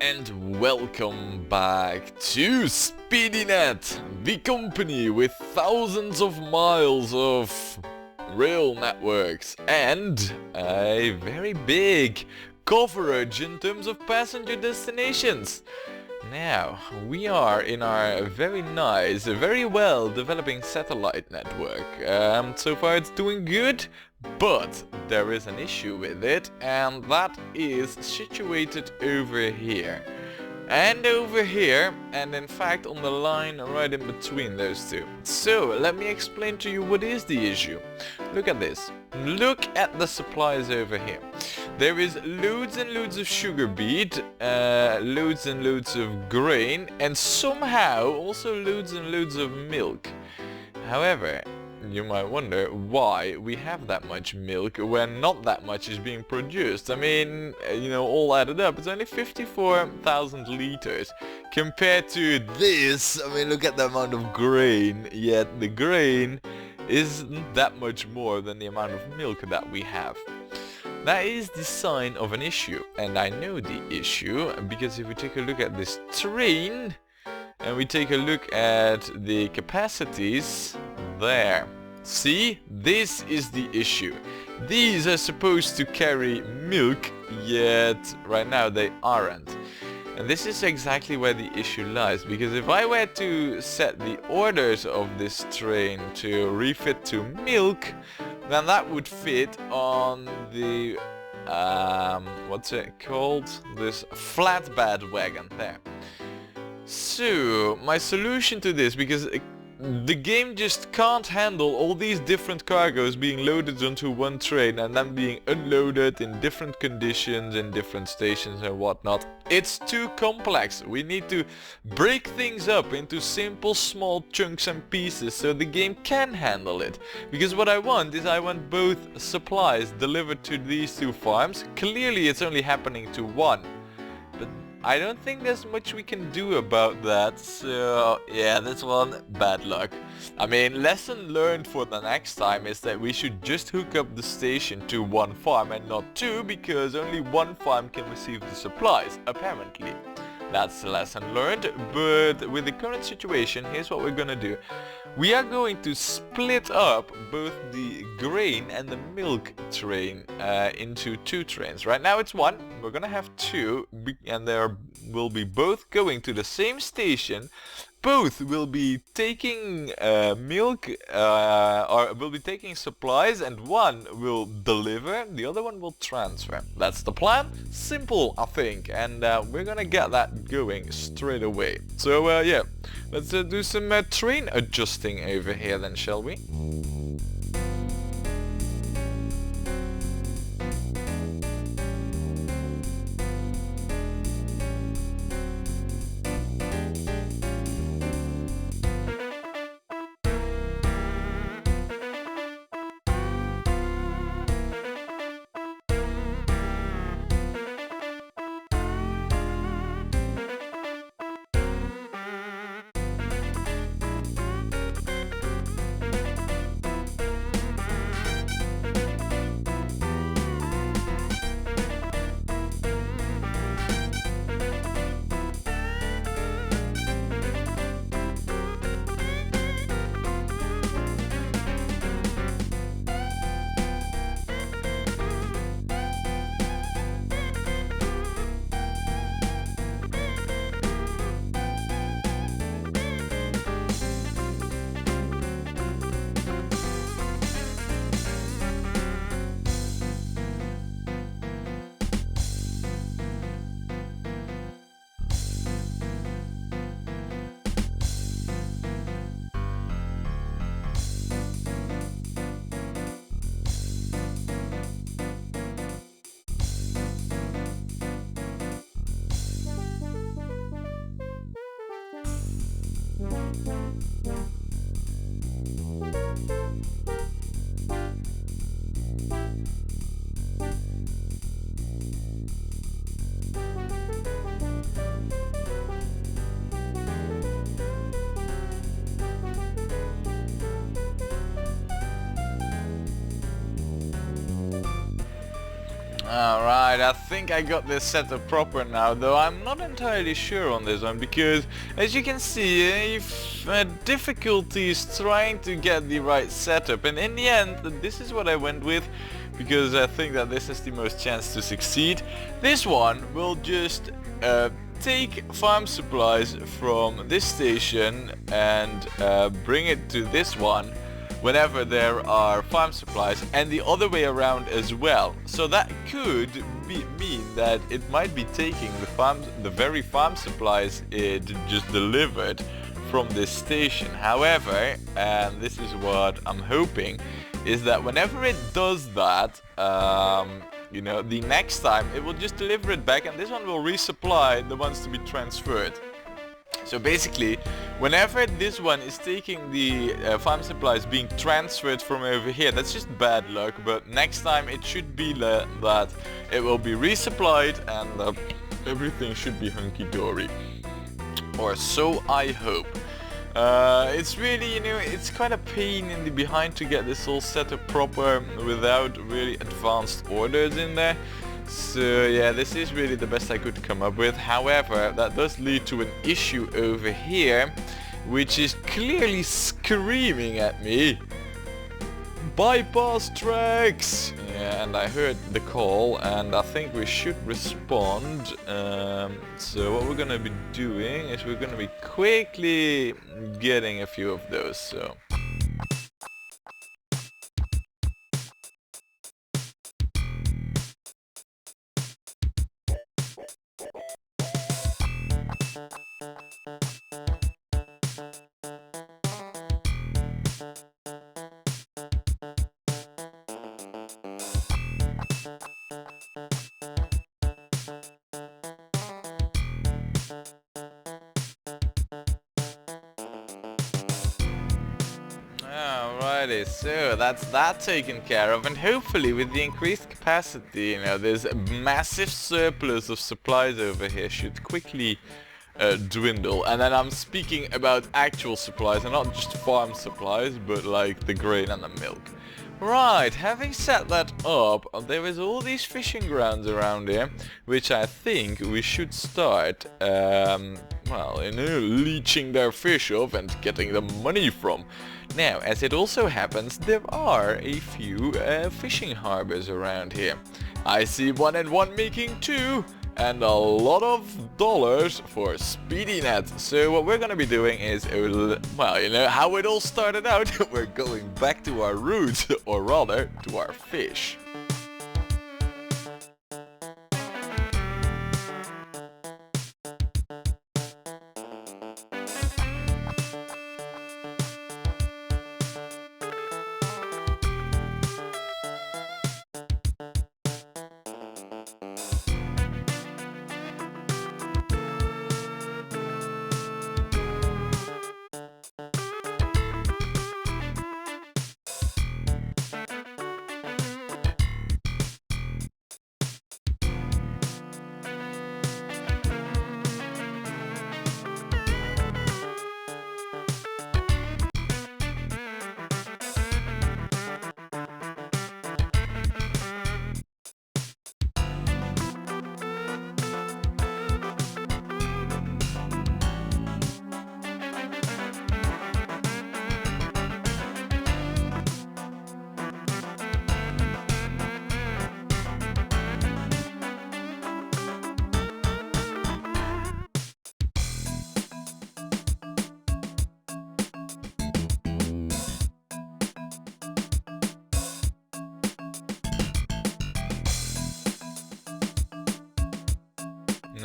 and welcome back to SpeedyNet, the company with thousands of miles of rail networks and a very big coverage in terms of passenger destinations. Now, we are in our very nice, very well developing satellite network. So far it's doing good, but there is an issue with it, and that is situated over here. And over here, and in fact on the line right in between those two. So, let me explain to you what is the issue. Look at this. Look at the supplies over here. There is loads and loads of sugar beet, loads and loads of grain, and somehow also loads and loads of milk. However, you might wonder why we have that much milk when not that much is being produced. I mean, all added up, it's only 54,000 liters compared to this. I mean, look at the amount of grain, yet the grain isn't that much more than the amount of milk that we have. That is the sign of an issue, and I know the issue because if we take a look at this train and we take a look at the capacities there. See, this is the issue. These are supposed to carry milk, yet right now they aren't. And this is exactly where the issue lies, because if I were to set the orders of this train to refit to milk, then that would fit on the, what's it called? This flatbed wagon there. So, my solution to this, because the game just can't handle all these different cargoes being loaded onto one train and then being unloaded in different conditions in different stations and whatnot. It's too complex. We need to break things up into simple small chunks and pieces so the game can handle it. Because what I want is I want both supplies delivered to these two farms. Clearly it's only happening to one. But I don't think there's much we can do about that, so yeah, that's one bad luck. I mean, lesson learned for the next time is that we should just hook up the station to one farm and not two, because only one farm can receive the supplies, apparently. That's the lesson learned, but with the current situation, here's what we're gonna do. We are going to split up both the grain and the milk train into two trains. Right now it's one, we're gonna have two, and they will be both going to the same station. Both will be taking milk, or will be taking supplies, and one will deliver, the other one will transfer. That's the plan. Simple, I think, and we're gonna get that going straight away. So yeah, let's do some train adjusting over here then, shall we? Alright, I think I got this set up proper now, though I'm not entirely sure on this one, because as you can see, I've had difficulties trying to get the right setup, and in the end, this is what I went with, because I think that this has the most chance to succeed. This one will just take farm supplies from this station and bring it to this one whenever there are farm supplies, and the other way around as well. So that could mean that it might be taking the very farm supplies it just delivered from this station. However, and this is what I'm hoping, is that whenever it does that, you know, the next time it will just deliver it back, and this one will resupply the ones to be transferred. So basically, whenever this one is taking the farm supplies being transferred from over here, that's just bad luck, but next time it should be that it will be resupplied and everything should be hunky-dory. Or so I hope. It's really, you know, it's quite a pain in the behind to get this all set up proper without really advanced orders in there. So yeah, this is really the best I could come up with. However, that does lead to an issue over here, which is clearly screaming at me. Bypass tracks! Yeah, and I heard the call, and I think we should respond. So what we're gonna be doing is we're gonna be quickly getting a few of those, so... Alrighty, so that's that taken care of, and hopefully with the increased capacity, you know, there's a massive surplus of supplies over here should quickly dwindle. And then I'm speaking about actual supplies and not just farm supplies, but like the grain and the milk. Right, having set that up, there is all these fishing grounds around here, which I think we should start, well, you know, leeching their fish off and getting the money from. Now, as it also happens, there are a few fishing harbors around here. I see 1 and 1 making 2. And a lot of dollars for SpeedyNet. So what we're gonna be doing is, well, you know how it all started out. We're going back to our roots, or rather, to our fish.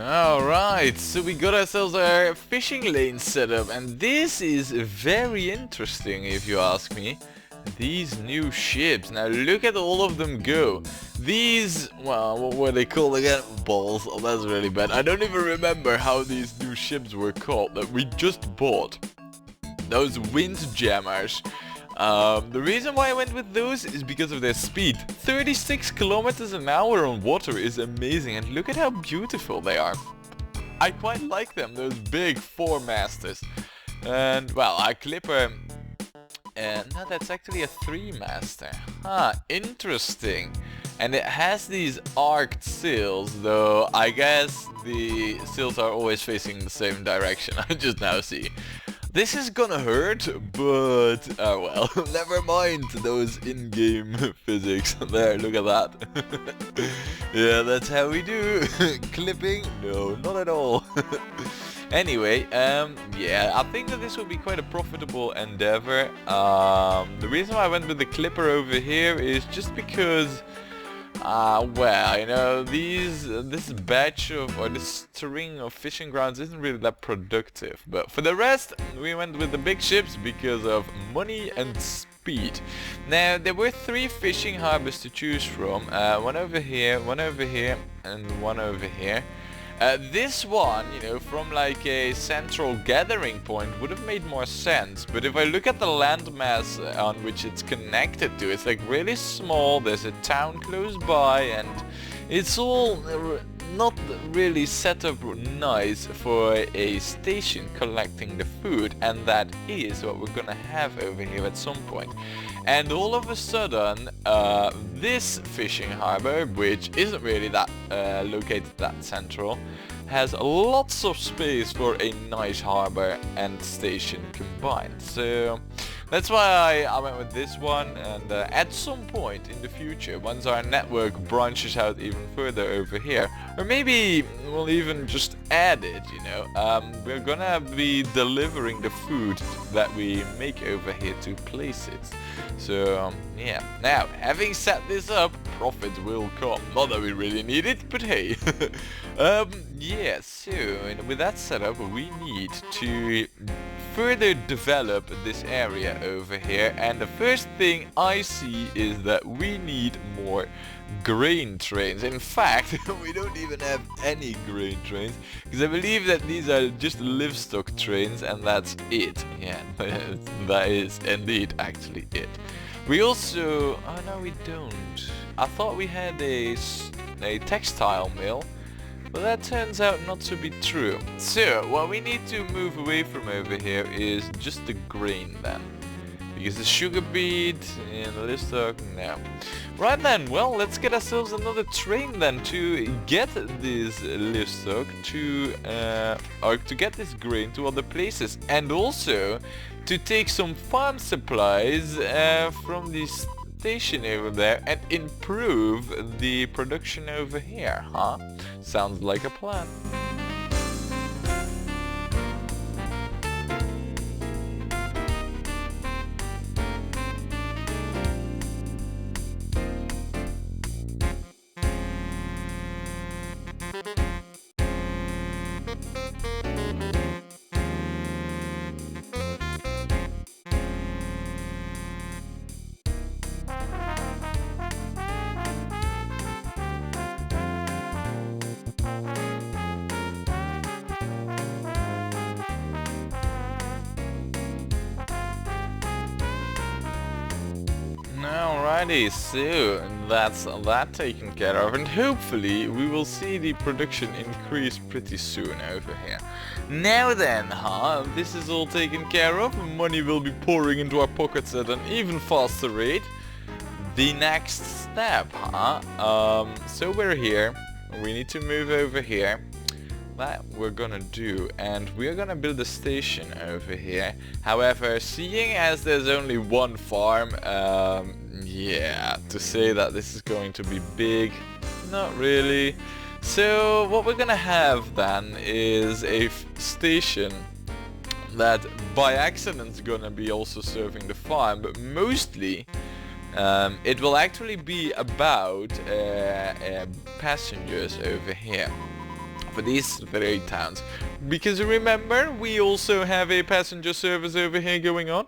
Alright, so we got ourselves our fishing lane set up, and this is very interesting if you ask me. These new ships, now look at all of them go. These, well, what were they called again? Balls, oh that's really bad. I don't even remember how these new ships were called that we just bought. Those windjammers. The reason why I went with those is because of their speed. 36 kilometers an hour on water is amazing, and look at how beautiful they are. I quite like them, those big 4-masters. And, well, our clipper... no, that's actually a 3-master. Huh, interesting. And it has these arced sails, though I guess the sails are always facing the same direction. I just now see. This is gonna hurt, but well, never mind those in-game physics. There, look at that. Yeah, that's how we do. Clipping? No, not at all. Anyway, yeah, I think that this will be quite a profitable endeavor. The reason why I went with the clipper over here is just because, well, you know, this batch of, or this string of fishing grounds isn't really that productive. But for the rest, we went with the big ships because of money and speed. Now, there were 3 fishing harbors to choose from. One over here, and one over here. This one, you know, from like a central gathering point would have made more sense, but if I look at the landmass on which it's connected to, it's like really small, there's a town close by, and it's all not really set up nice for a station collecting the food, and that is what we're gonna have over here at some point. And all of a sudden, this fishing harbor, which isn't really that located that central, has lots of space for a nice harbor and station combined. So that's why I went with this one, and at some point in the future, once our network branches out even further over here, or maybe we'll even just add it, you know, we're gonna be delivering the food that we make over here to places. So yeah, now having set this up, profit will come. Not that we really need it, but hey. Yeah, so with that set up, we need to further develop this area over here, and the first thing I see is that we need more grain trains. In fact, we don't even have any grain trains, because I believe that these are just livestock trains, and that's it. Yeah, that is indeed actually it. We also... oh no, we don't. I thought we had a textile mill, but that turns out not to be true. So, what we need to move away from over here is just the grain then. Because the sugar beet and the livestock, no. Right then, well, let's get ourselves another train then to get this livestock to, or to get this grain to other places. And also to take some farm supplies from this station over there and improve the production over here, huh? Sounds like a plan. Alrighty, so that's that taken care of, and hopefully we will see the production increase pretty soon over here. Now then, huh, this is all taken care of, money will be pouring into our pockets at an even faster rate. The next step, huh, so we're here, we need to move over here. That we're gonna do, and we're gonna build a station over here. However, seeing as there's only one farm, yeah, to say that this is going to be big, not really. So what we're gonna have then is a station that by accident is gonna be also serving the farm, but mostly it will actually be about passengers over here for these 3 towns, because remember we also have a passenger service over here going on.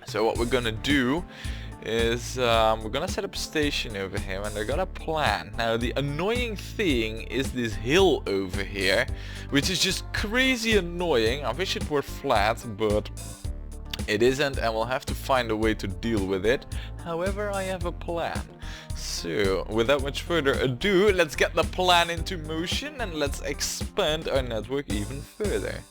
So what we're gonna do is we're gonna set up a station over here, and I got a plan. Now the annoying thing is this hill over here, which is just crazy annoying. I wish it were flat, but it isn't, and we'll have to find a way to deal with it. However, I have a plan. So, without much further ado, let's get the plan into motion and let's expand our network even further.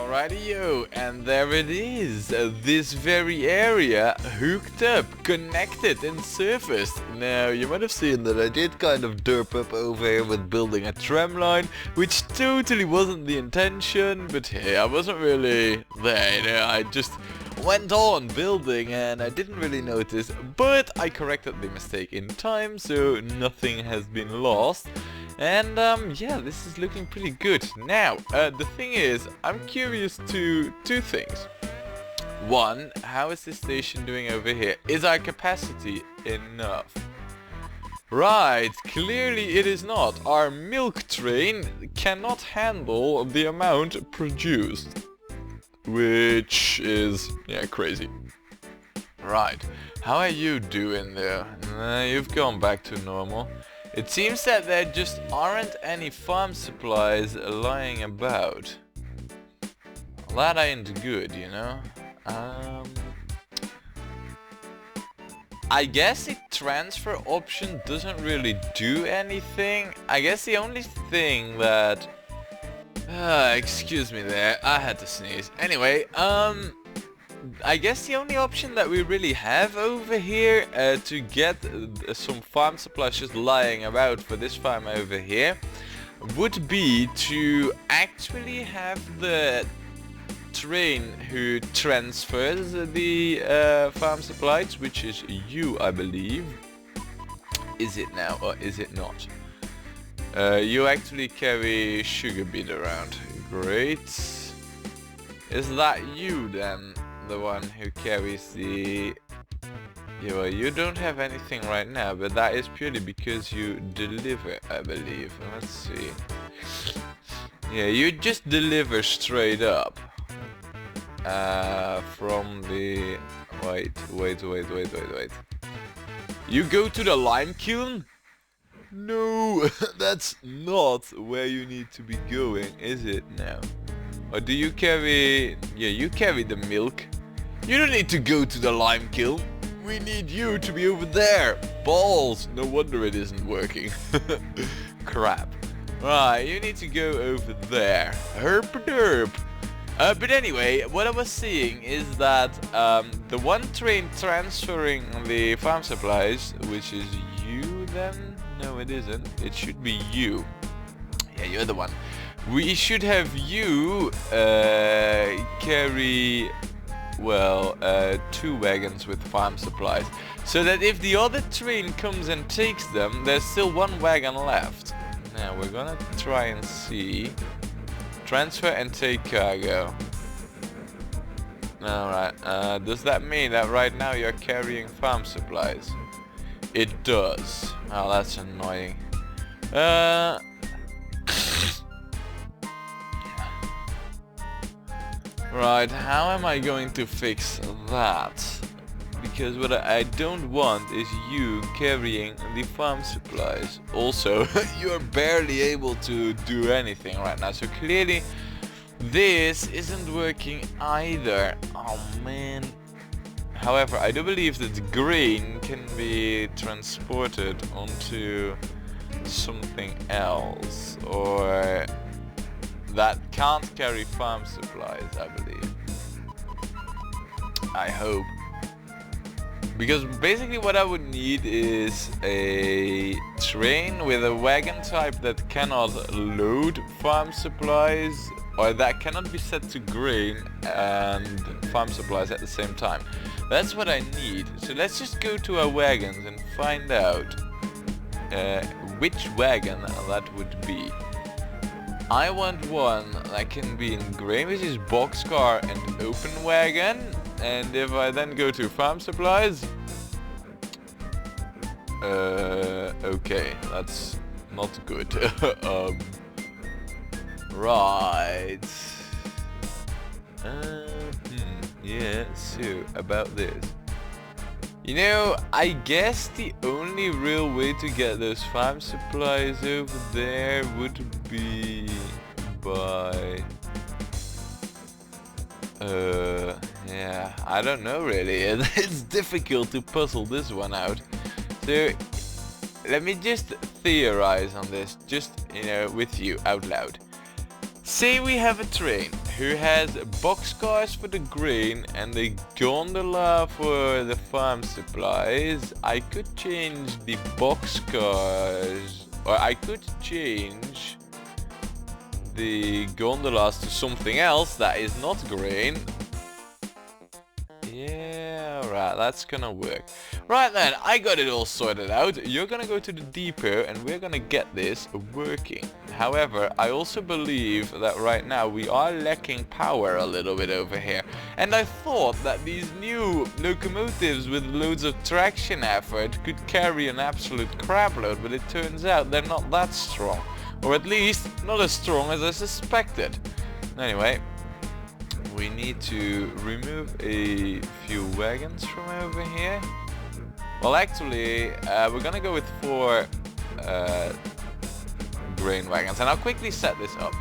Alrighty-yo, and there it is, this very area hooked up, connected and surfaced. Now you might have seen that I did kind of derp up over here with building a tram line, which totally wasn't the intention, but hey, I wasn't really there, you know, I just went on building and I didn't really notice, but I corrected the mistake in time, so nothing has been lost. And yeah, this is looking pretty good. Now, the thing is, I'm curious to two things. One, how is this station doing over here? Is our capacity enough? Right, clearly it is not. Our milk train cannot handle the amount produced. Which is, yeah, crazy. Right, how are you doing there? You've gone back to normal. It seems that there just aren't any farm supplies lying about. That ain't good, you know? I guess the transfer option doesn't really do anything. I guess the only thing that... excuse me there, I had to sneeze. Anyway, I guess the only option that we really have over here to get some farm supplies just lying about for this farm over here would be to actually have the train who transfers the farm supplies, which is you, I believe. Is it now or is it not? You actually carry sugar beet around. Great. Is that you then? The one who carries the... Yeah, well, you don't have anything right now, but that is purely because you deliver, I believe. Let's see. Yeah, you just deliver straight up. From the... Wait. You go to the lime kiln? No, that's not where you need to be going, is it now? Or do you carry... Yeah, you carry the milk. You don't need to go to the lime kiln. We need you to be over there. Balls. No wonder it isn't working. Crap. Right, you need to go over there. Herp derp. But anyway, what I was seeing is that the one train transferring the farm supplies, which is you then? No, it isn't. It should be you. Yeah, you're the one. We should have you carry, well, 2 wagons with farm supplies. So that if the other train comes and takes them, there's still 1 wagon left. Now we're gonna try and see. Transfer and take cargo. Alright, does that mean that right now you're carrying farm supplies? It does. Oh, that's annoying. Right, how am I going to fix that? Because what I don't want is you carrying the farm supplies. Also, you're barely able to do anything right now, so clearly this isn't working either. Oh man. However, I do believe that the grain can be transported onto something else, or that can't carry farm supplies, I believe. I hope. Because basically what I would need is a train with a wagon type that cannot load farm supplies, or that cannot be set to grain and farm supplies at the same time. That's what I need. So let's just go to our wagons and find out which wagon that would be. I want one that can be in grain, which is boxcar and open wagon. And if I then go to farm supplies, okay, that's not good. Right. Yeah, so about this. You know, I guess the only real way to get those farm supplies over there would be by... yeah, I don't know really. It's difficult to puzzle this one out. So, let me just theorize on this, just, you know, with you, out loud. Say we have a train who has boxcars for the grain and a gondola for the farm supplies, I could change the boxcars, or I could change the gondolas to something else that is not grain. Yeah, right, that's gonna work. Right then, I got it all sorted out. You're gonna go to the depot and we're gonna get this working. However, I also believe that right now we are lacking power a little bit over here. And I thought that these new locomotives with loads of traction effort could carry an absolute crapload, but it turns out they're not that strong. Or at least, not as strong as I suspected. Anyway, we need to remove a few wagons from over here. Well, actually, we're gonna go with 4 grain wagons, and I'll quickly set this up.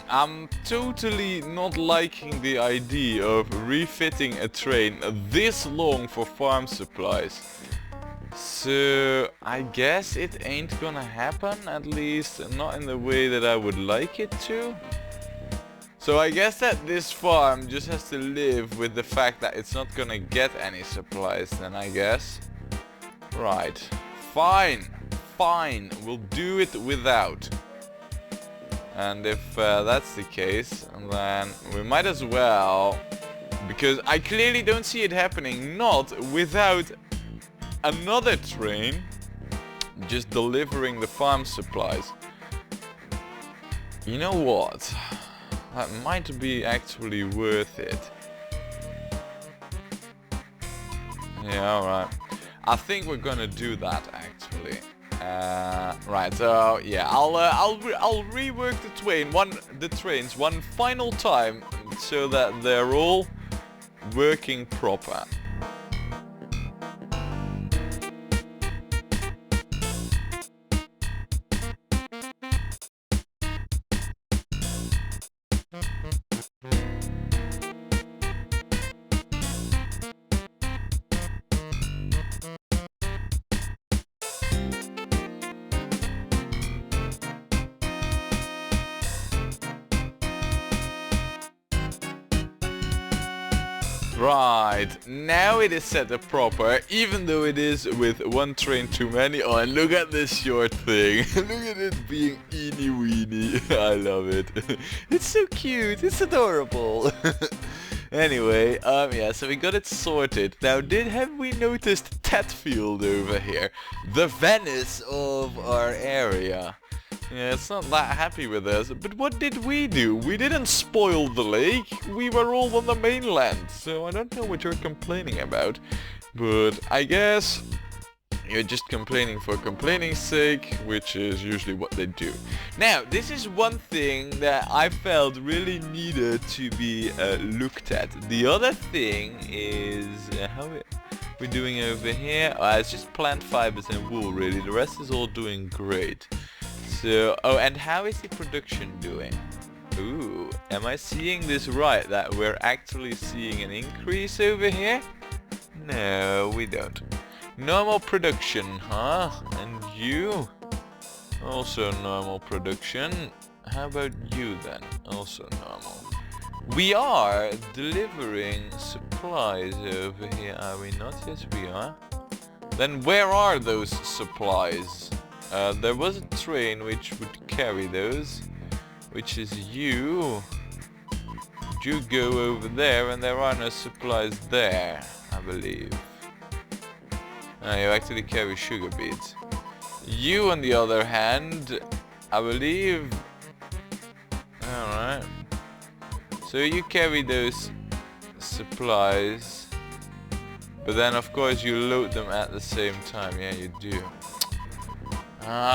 I'm totally not liking the idea of refitting a train this long for farm supplies. So I guess it ain't gonna happen, at least not in the way that I would like it to. So I guess that this farm just has to live with the fact that it's not gonna get any supplies then, I guess. Right. Fine. Fine. We'll do it without. And if that's the case, then we might as well, because I clearly don't see it happening not without another train just delivering the farm supplies. You know what? That might be actually worth it. Yeah, alright. I think we're gonna do that actually. Right, so yeah, I'll rework the trains one final time so that they're all working proper. Right, now it is set up proper, even though it is with one train too many. Oh, and look at this short thing. Look at it being eeny weeny. I love it. It's so cute. It's adorable. Anyway, yeah, so we got it sorted. Now, have we noticed Tetfield over here? The Venice of our area. Yeah, it's not that happy with us, but what did we do? We didn't spoil the lake, we were all on the mainland, so I don't know what you're complaining about. But I guess you're just complaining for complaining's sake, which is usually what they do. Now, this is one thing that I felt really needed to be looked at. The other thing is how we're doing over here. It's just plant fibers and wool, really. The rest is all doing great. So, oh, and how is the production doing? Ooh, am I seeing this right, that we're actually seeing an increase over here? No, we don't. Normal production, huh? And you? Also normal production. How about you then? Also normal. We are delivering supplies over here, are we not? Yes, we are. Then where are those supplies? There was a train which would carry those, which is you. You go over there, and there are no supplies there, I believe. You actually carry sugar beets. You, on the other hand, I believe... Alright. So you carry those supplies. But then of course you load them at the same time. Yeah, you do.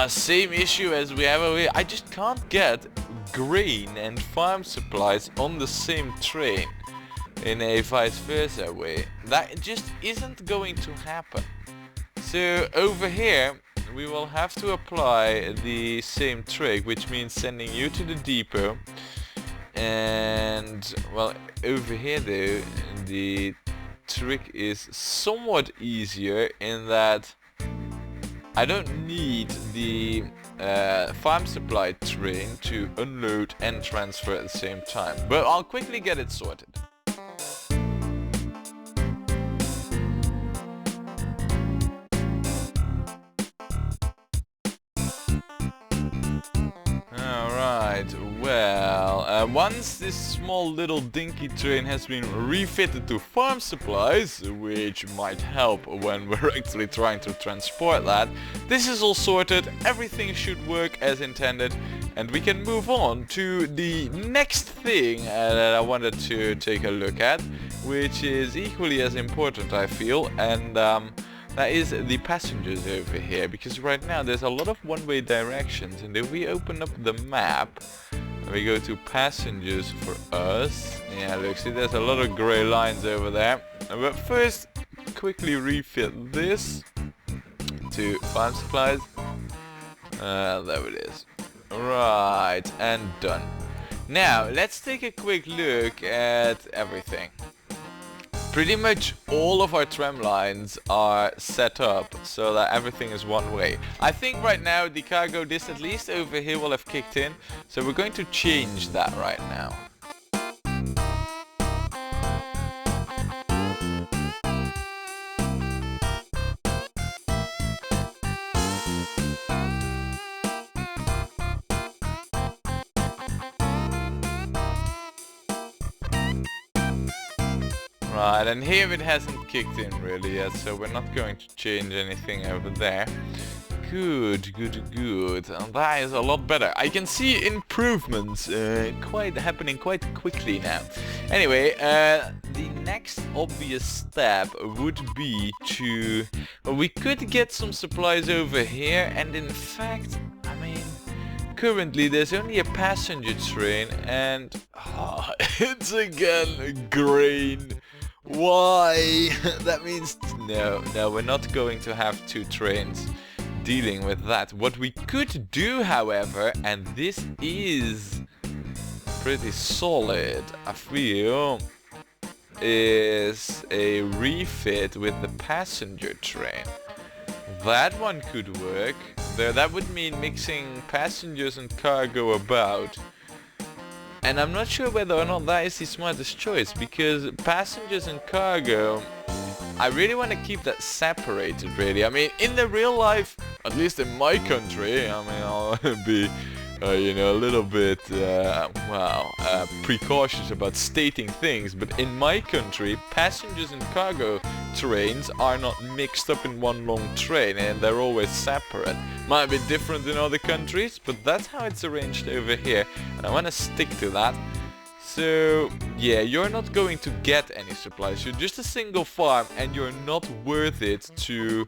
Same issue as we have over here. I just can't get grain and farm supplies on the same train in a vice versa way. That just isn't going to happen. So over here we will have to apply the same trick, which means sending you to the depot. And well, over here though, the trick is somewhat easier in that I don't need the farm supply train to unload and transfer at the same time, but I'll quickly get it sorted. Alright, well, once this small little dinky train has been refitted to farm supplies, which might help when we're actually trying to transport that, this is all sorted, everything should work as intended, and we can move on to the next thing that I wanted to take a look at, which is equally as important, I feel, and that is the passengers over here, because right now there's a lot of one-way directions, and if we open up the map and we go to passengers for us, yeah, look, see there's a lot of grey lines over there. But first, quickly refit this to farm supplies. There it is. Right, and done. Now, let's take a quick look at everything. Pretty much all of our tram lines are set up so that everything is one way. I think right now the cargo disc, at least over here, will have kicked in. So we're going to change that right now. Right, and here it hasn't kicked in really yet, so we're not going to change anything over there. Good, good, good. And that is a lot better. I can see improvements happening quite quickly now. Anyway, the next obvious step would be to... Well, we could get some supplies over here, and in fact, I mean... Currently there's only a passenger train, and... Oh, it's again grain. Why? That means... No, we're not going to have two trains dealing with that. What we could do, however, and this is pretty solid, I feel, is a refit with the passenger train. That one could work. That would mean mixing passengers and cargo about. And I'm not sure whether or not that is the smartest choice, because passengers and cargo, I really want to keep that separated, really. I mean, in the real life, at least in my country, I mean, I'll be, you know, a little bit, precautious about stating things, but in my country, passengers and cargo trains are not mixed up in one long train, and they're always separate. Might be different in other countries, but that's how it's arranged over here, and I want to stick to that. So, yeah, you're not going to get any supplies. You're just a single farm, and you're not worth it to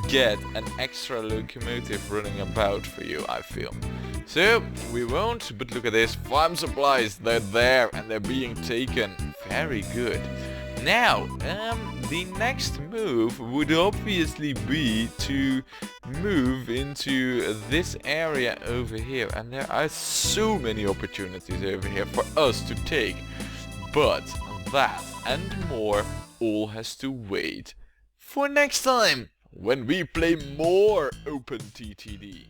get an extra locomotive running about for you, I feel. So, we won't, but look at this. Farm supplies, they're there, and they're being taken. Very good. Now, the next move would obviously be to move into this area over here, and there are so many opportunities over here for us to take, but that and more all has to wait for next time when we play more OpenTTD.